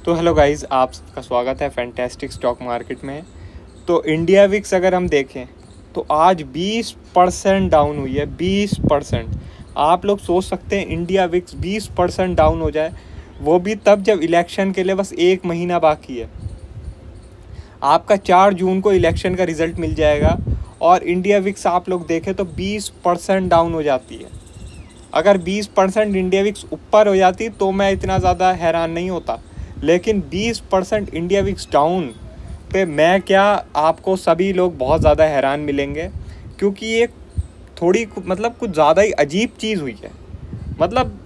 तो hello guys, आप सबका स्वागत है फैंटेस्टिक स्टॉक मार्केट में। तो इंडिया विक्स अगर हम देखें तो आज 20% डाउन हुई है। 20%। आप लोग सोच सकते हैं इंडिया विक्स 20% डाउन हो जाए, वो भी तब जब इलेक्शन के लिए बस 1 महीना बाकी है। आपका 4 जून को इलेक्शन का रिज़ल्ट मिल जाएगा और इंडिया विक्स आप लोग देखें तो 20% डाउन हो जाती है। अगर 20% इंडिया विक्स ऊपर हो जाती तो मैं इतना ज़्यादा हैरान नहीं होता, लेकिन 20% इंडिया विक्स डाउन पे मैं क्या, आपको सभी लोग बहुत ज़्यादा हैरान मिलेंगे, क्योंकि ये थोड़ी मतलब कुछ ज़्यादा ही अजीब चीज़ हुई है। मतलब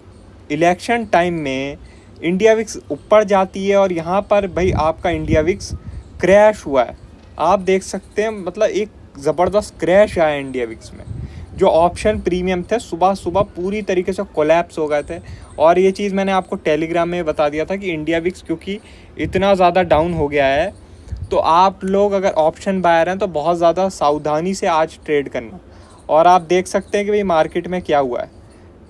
इलेक्शन टाइम में इंडिया विक्स ऊपर जाती है और यहाँ पर भाई आपका इंडिया विक्स क्रैश हुआ है। आप देख सकते हैं, मतलब एक ज़बरदस्त क्रैश आया इंडिया विक्स में। जो ऑप्शन प्रीमियम थे सुबह सुबह पूरी तरीके से कोलैप्स हो गए थे। और ये चीज़ मैंने आपको टेलीग्राम में बता दिया था कि इंडिया विक्स क्योंकि इतना ज़्यादा डाउन हो गया है, तो आप लोग अगर ऑप्शन बायर हैं तो बहुत ज़्यादा सावधानी से आज ट्रेड करना। और आप देख सकते हैं कि भाई मार्केट में क्या हुआ है।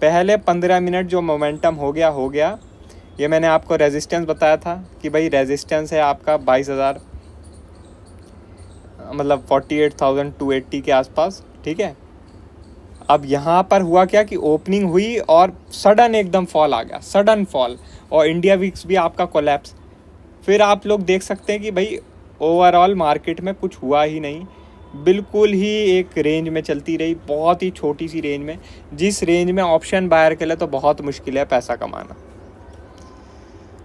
पहले 15 मिनट जो मोमेंटम हो गया। ये मैंने आपको रेजिस्टेंस बताया था कि भाई रेजिस्टेंस है आपका 22,000, मतलब 48,280 के आसपास, ठीक है। अब यहाँ पर हुआ क्या कि ओपनिंग हुई और सडन एकदम फॉल आ गया, सडन फॉल, और इंडिया विक्स भी आपका कोलैप्स। फिर आप लोग देख सकते हैं कि भाई ओवरऑल मार्केट में कुछ हुआ ही नहीं, बिल्कुल ही एक रेंज में चलती रही, बहुत ही छोटी सी रेंज में, जिस रेंज में ऑप्शन बायर के लिए तो बहुत मुश्किल है पैसा कमाना।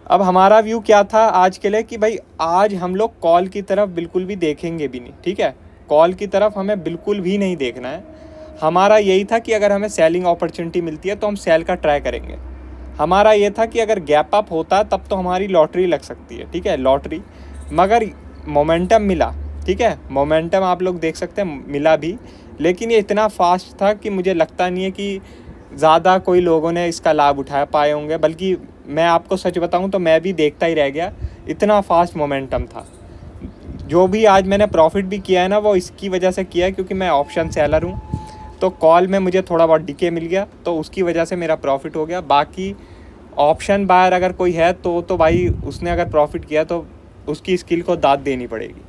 अब हमारा व्यू क्या था आज के लिए कि भाई आज हम लोग कॉल की तरफ बिल्कुल भी देखेंगे भी नहीं, ठीक है। कॉल की तरफ हमें बिल्कुल भी नहीं देखना है। हमारा यही था कि अगर हमें सेलिंग अपॉर्चुनिटी मिलती है तो हम सेल का ट्राई करेंगे। हमारा ये था कि अगर गैप अप होता है तब तो हमारी लॉटरी लग सकती है, ठीक है, लॉटरी। मगर मोमेंटम मिला, ठीक है, मोमेंटम आप लोग देख सकते हैं मिला भी, लेकिन ये इतना फास्ट था कि मुझे लगता नहीं है कि ज़्यादा कोई लोगों ने इसका लाभ उठा पाए होंगे। बल्कि मैं आपको सच बताऊं तो मैं भी देखता ही रह गया, इतना फास्ट मोमेंटम था। जो भी आज मैंने प्रॉफिट भी किया है ना, वो इसकी वजह से किया है क्योंकि मैं ऑप्शन सेलर हूँ। तो कॉल में मुझे थोड़ा बहुत डीके मिल गया तो उसकी वजह से मेरा प्रॉफिट हो गया। बाकी ऑप्शन बायर अगर कोई है तो भाई उसने अगर प्रॉफिट किया तो उसकी स्किल को दाद देनी पड़ेगी,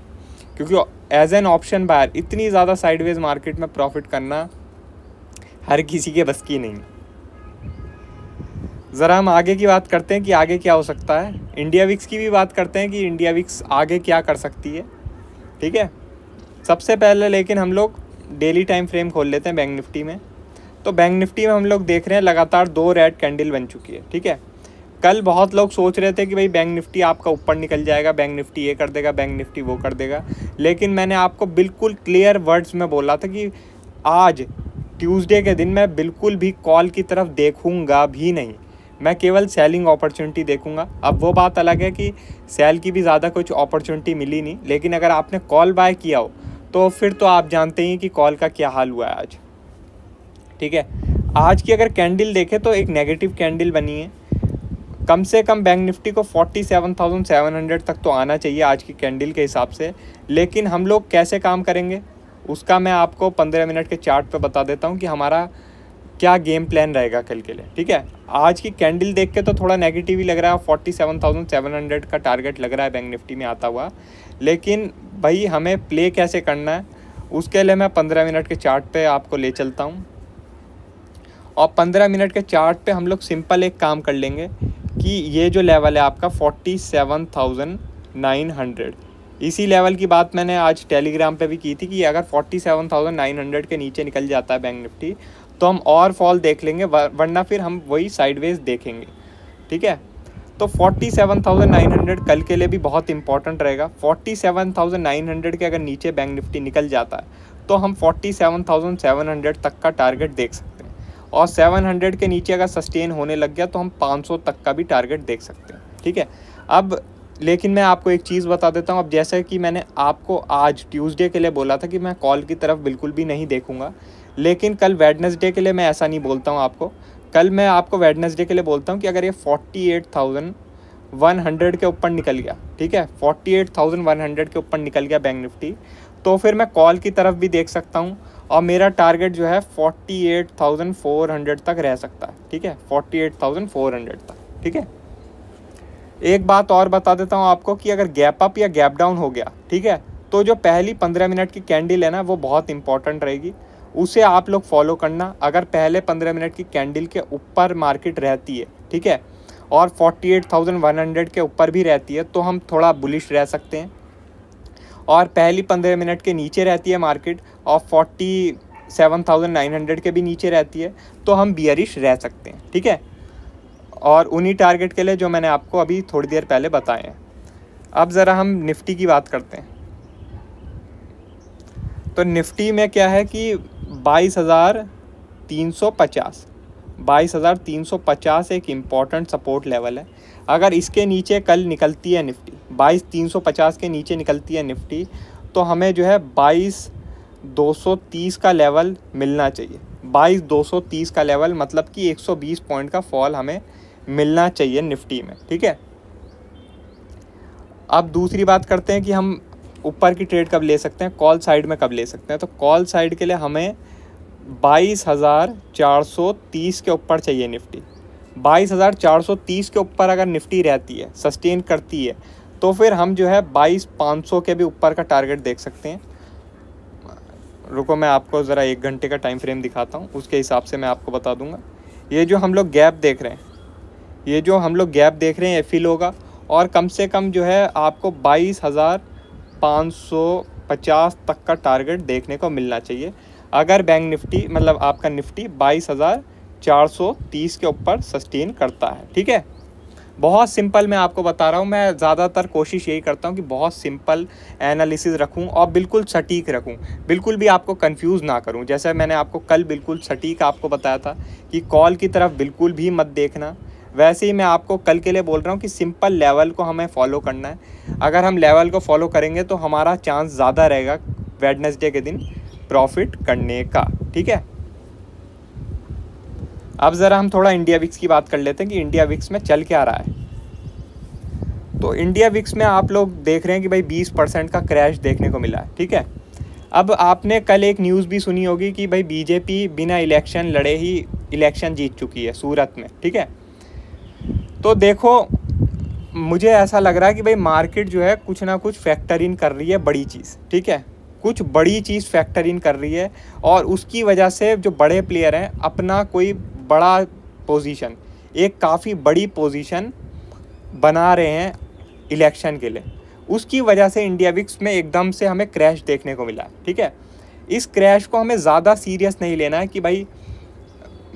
क्योंकि एज एन ऑप्शन बायर इतनी ज़्यादा साइडवेज मार्केट में प्रॉफिट करना हर किसी के बस की नहीं। ज़रा हम आगे की बात करते हैं कि आगे क्या हो सकता है। इंडिया विक्स की भी बात करते हैं कि इंडिया विक्स आगे क्या कर सकती है, ठीक है। सबसे पहले लेकिन हम लोग डेली टाइम फ्रेम खोल लेते हैं बैंक निफ्टी में। तो बैंक निफ्टी में हम लोग देख रहे हैं लगातार 2 रेड कैंडल बन चुकी है, ठीक है। कल बहुत लोग सोच रहे थे कि भाई बैंक निफ्टी आपका ऊपर निकल जाएगा, बैंक निफ्टी ये कर देगा, बैंक निफ्टी वो कर देगा, लेकिन मैंने आपको बिल्कुल क्लियर वर्ड्स में बोला था कि आज ट्यूसडे के दिन मैं बिल्कुल भी कॉल की तरफ देखूंगा भी नहीं, मैं केवल सेलिंग अपॉर्चुनिटी देखूंगा। अब वो बात अलग है कि सेल की भी ज़्यादा कुछ अपॉर्चुनिटी मिली नहीं, लेकिन अगर आपने कॉल बाय किया हो तो फिर तो आप जानते हैं कि कॉल का क्या हाल हुआ है आज, ठीक है। आज की अगर कैंडल देखें तो एक नेगेटिव कैंडल बनी है। कम से कम बैंक निफ्टी को 47,700 तक तो आना चाहिए आज की कैंडल के हिसाब से। लेकिन हम लोग कैसे काम करेंगे उसका मैं आपको 15 मिनट के चार्ट पे बता देता हूँ कि हमारा क्या गेम प्लान रहेगा कल के लिए, ठीक है। आज की कैंडल देख के तो थोड़ा नेगेटिव ही लग रहा है, 47,700 का टारगेट लग रहा है बैंक निफ्टी में आता हुआ। लेकिन भाई हमें प्ले कैसे करना है उसके लिए मैं 15 मिनट के चार्ट पे आपको ले चलता हूँ। और 15 मिनट के चार्ट पे हम लोग सिंपल एक काम कर लेंगे कि ये जो लेवल है आपका 47,900, इसी लेवल की बात मैंने आज टेलीग्राम पे भी की थी कि अगर 47,900 के नीचे निकल जाता है बैंक निफ्टी तो हम और फॉल देख लेंगे, वरना फिर हम वही साइडवेज देखेंगे, ठीक है। तो 47,900 कल के लिए भी बहुत इंपॉर्टेंट रहेगा। 47,900 के अगर नीचे बैंक निफ्टी निकल जाता है तो हम 47,700 तक का टारगेट देख सकते हैं, और 700 के नीचे अगर सस्टेन होने लग गया तो हम 500 तक का भी टारगेट देख सकते हैं, ठीक है। अब लेकिन मैं आपको एक चीज़ बता देता हूँ, अब जैसे कि मैंने आपको आज ट्यूसडे के लिए बोला था कि मैं कॉल की तरफ बिल्कुल भी नहीं देखूंगा, लेकिन कल वेडनेसडे के लिए मैं ऐसा नहीं बोलता हूँ आपको। कल मैं आपको वेडनेसडे के लिए बोलता हूँ कि अगर ये 48,100 के ऊपर निकल गया, ठीक है, 48,100 के ऊपर निकल गया बैंक निफ्टी, तो फिर मैं कॉल की तरफ भी देख सकता हूँ और मेरा टारगेट जो है 48,400 तक रह सकता है, ठीक है, 48,400 तक, ठीक है। एक बात और बता देता हूँ आपको कि अगर गैप अप या गैप डाउन हो गया, ठीक है, तो जो पहली 15 मिनट की कैंडल है ना, वो बहुत इंपॉर्टेंट रहेगी, उसे आप लोग फॉलो करना। अगर पहले 15 मिनट की कैंडल के ऊपर मार्केट रहती है, ठीक है, और 48,100 के ऊपर भी रहती है, तो हम थोड़ा बुलिश रह सकते हैं। और पहली 15 मिनट के नीचे रहती है मार्केट और 47,900 के भी नीचे रहती है, तो हम बियरिश रह सकते हैं, ठीक है। और उन्हीं टारगेट के लिए जो मैंने आपको अभी थोड़ी देर पहले बताए हैं। अब ज़रा हम निफ्टी की बात करते हैं। तो निफ्टी में क्या है कि 22,350 एक इम्पॉर्टेंट सपोर्ट लेवल है। अगर इसके नीचे कल निकलती है निफ्टी, 22,350 के नीचे निकलती है निफ्टी, तो हमें जो है 22,230 का लेवल मिलना चाहिए। 22,230 का लेवल मतलब कि 120 पॉइंट का फॉल हमें मिलना चाहिए निफ्टी में, ठीक है। अब दूसरी बात करते हैं कि हम ऊपर की ट्रेड कब ले सकते हैं, कॉल साइड में कब ले सकते हैं। तो कॉल साइड के लिए हमें 22,430 के ऊपर चाहिए निफ्टी। 22,430 के ऊपर अगर निफ्टी रहती है, सस्टेन करती है, तो फिर हम जो है 22,500 के भी ऊपर का टारगेट देख सकते हैं। रुको मैं आपको ज़रा 1 घंटे का टाइम फ्रेम दिखाता हूँ, उसके हिसाब से मैं आपको बता दूंगा। ये जो हम लोग गैप देख रहे हैं, ये फिल होगा और कम से कम जो है आपको 22,550 तक का टारगेट देखने को मिलना चाहिए, अगर बैंक निफ्टी मतलब आपका निफ्टी 22,430 के ऊपर सस्टेन करता है, ठीक है। बहुत सिंपल मैं आपको बता रहा हूँ, मैं ज़्यादातर कोशिश यही करता हूँ कि बहुत सिंपल एनालिसिस रखूँ और बिल्कुल सटीक रखूँ, बिल्कुल भी आपको कंफ्यूज ना करूँ। जैसे मैंने आपको कल बिल्कुल सटीक आपको बताया था कि कॉल की तरफ बिल्कुल भी मत देखना, वैसे ही मैं आपको कल के लिए बोल रहा हूँ कि सिंपल लेवल को हमें फॉलो करना है। अगर हम लेवल को फॉलो करेंगे तो हमारा चांस ज़्यादा रहेगा वेडनेसडे के दिन प्रॉफिट करने का, ठीक है। अब ज़रा हम थोड़ा इंडिया विक्स की बात कर लेते हैं कि इंडिया विक्स में चल क्या रहा है। तो इंडिया विक्स में आप लोग देख रहे हैं कि भाई 20% का क्रैश देखने को मिला है, ठीक है। अब आपने कल एक न्यूज़ भी सुनी होगी कि भाई बीजेपी बिना इलेक्शन लड़े ही इलेक्शन जीत चुकी है सूरत में, ठीक है। तो देखो मुझे ऐसा लग रहा है कि भाई मार्केट जो है कुछ ना कुछ फैक्टर इन कर रही है, बड़ी चीज़, ठीक है, कुछ बड़ी चीज़ फैक्टर इन कर रही है, और उसकी वजह से जो बड़े प्लेयर हैं अपना कोई बड़ा पोजीशन, एक काफ़ी बड़ी पोजीशन बना रहे हैं इलेक्शन के लिए। उसकी वजह से इंडिया विक्स में एकदम से हमें क्रैश देखने को मिला, ठीक है। इस क्रैश को हमें ज़्यादा सीरियस नहीं लेना है कि भाई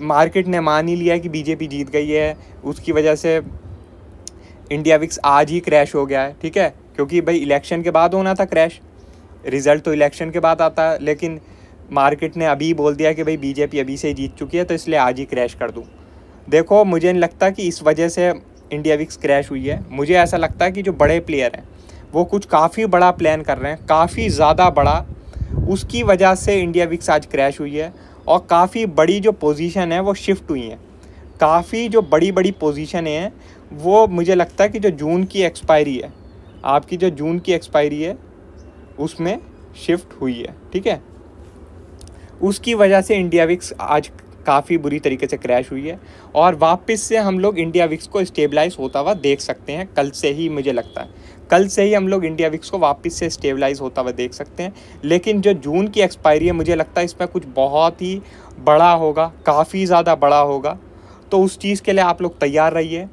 मार्केट ने मान ही लिया है कि बीजेपी जीत गई है, उसकी वजह से इंडिया विक्स आज ही क्रैश हो गया है, ठीक है। क्योंकि भाई इलेक्शन के बाद होना था क्रैश, रिज़ल्ट तो इलेक्शन के बाद आता है, लेकिन मार्केट ने अभी बोल दिया कि भाई बीजेपी अभी से ही जीत चुकी है, तो इसलिए आज ही क्रैश कर दूँ। देखो मुझे नहीं लगता कि इस वजह से इंडिया विक्स क्रैश हुई है। मुझे ऐसा लगता है कि जो बड़े प्लेयर हैं वो कुछ काफ़ी बड़ा प्लान कर रहे हैं, काफ़ी ज़्यादा बड़ा, उसकी वजह से इंडिया विक्स आज क्रैश हुई है। और काफ़ी बड़ी जो पोजीशन है वो शिफ्ट हुई हैं, काफ़ी जो बड़ी बड़ी पोजीशन हैं वो मुझे लगता है कि जो जून की एक्सपायरी है, आपकी जो जून की एक्सपायरी है उसमें शिफ्ट हुई है, ठीक है। उसकी वजह से इंडिया विक्स आज काफ़ी बुरी तरीके से क्रैश हुई है, और वापस से हम लोग इंडिया विक्स को स्टेबलाइज होता हुआ देख सकते हैं कल से ही। मुझे लगता है कल से ही हम लोग इंडिया विक्स को वापस से स्टेबलाइज होता हुआ देख सकते हैं। लेकिन जो जून की एक्सपायरी है मुझे लगता है इसमें कुछ बहुत ही बड़ा होगा, काफ़ी ज़्यादा बड़ा होगा, तो उस चीज़ के लिए आप लोग तैयार रहिए।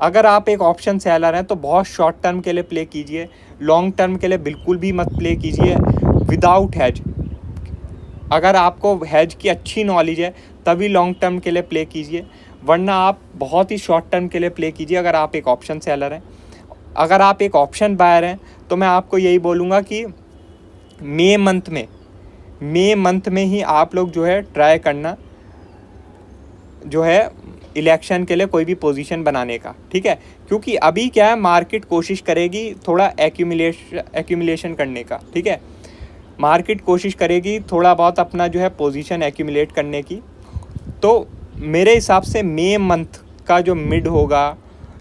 अगर आप एक ऑप्शन सेलर हैं तो बहुत शॉर्ट टर्म के लिए प्ले कीजिए, लॉन्ग टर्म के लिए बिल्कुल भी मत प्ले कीजिए विदाउट हैज। अगर आपको हैज की अच्छी नॉलेज है तभी लॉन्ग टर्म के लिए प्ले कीजिए, वरना आप बहुत ही शॉर्ट टर्म के लिए प्ले कीजिए अगर आप एक ऑप्शन सेलर हैं। अगर आप एक ऑप्शन बायर हैं तो मैं आपको यही बोलूँगा कि मई मंथ में ही आप लोग जो है ट्राई करना जो है इलेक्शन के लिए कोई भी पोजीशन बनाने का, ठीक है। क्योंकि अभी क्या है, मार्केट कोशिश करेगी थोड़ा एक्यूमुलेशन करने का, ठीक है। मार्केट कोशिश करेगी थोड़ा बहुत अपना जो है पोजीशन एक्यूमुलेट करने की। तो मेरे हिसाब से मई मंथ का जो मिड होगा,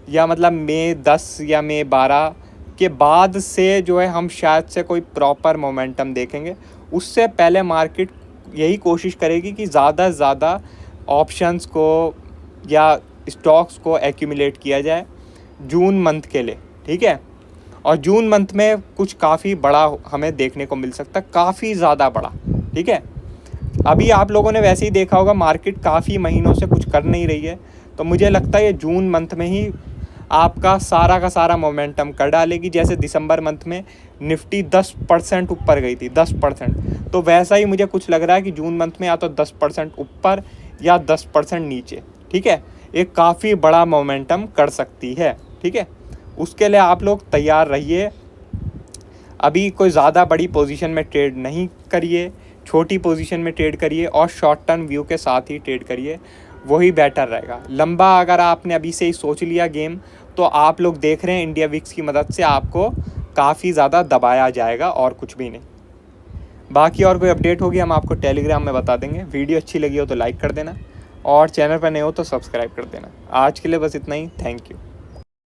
या मतलब मई 10 या मई 12 के बाद से जो है हम शायद से कोई प्रॉपर मोमेंटम देखेंगे। उससे पहले मार्केट यही कोशिश करेगी कि ज़्यादा से ज़्यादा ऑप्शंस को या स्टॉक्स को एक्यूमुलेट किया जाए, जून मंथ के लिए, ठीक है। और जून मंथ में कुछ काफ़ी बड़ा हमें देखने को मिल सकता है, काफ़ी ज़्यादा बड़ा, ठीक है। अभी आप लोगों ने वैसे ही देखा होगा मार्केट काफ़ी महीनों से कुछ कर नहीं रही है, तो मुझे लगता है ये जून मंथ में ही आपका सारा का सारा मोमेंटम कर डालेगी। जैसे दिसंबर मंथ में निफ्टी 10% ऊपर गई थी, 10%, तो वैसा ही मुझे कुछ लग रहा है कि जून मंथ में या तो 10% ऊपर या 10% नीचे, ठीक है। एक काफ़ी बड़ा मोमेंटम कर सकती है, ठीक है। उसके लिए आप लोग तैयार रहिए। अभी कोई ज़्यादा बड़ी पोजीशन में ट्रेड नहीं करिए, छोटी पोजीशन में ट्रेड करिए और शॉर्ट टर्म व्यू के साथ ही ट्रेड करिए, वही बेटर रहेगा। लंबा अगर आपने अभी से ही सोच लिया गेम, तो आप लोग देख रहे हैं इंडिया विक्स की मदद से आपको काफ़ी ज़्यादा दबाया जाएगा और कुछ भी नहीं। बाकी और कोई अपडेट होगी हम आपको टेलीग्राम में बता देंगे। वीडियो अच्छी लगी हो तो लाइक कर देना और चैनल पर नए हो तो सब्सक्राइब कर देना। आज के लिए बस इतना ही, थैंक यू।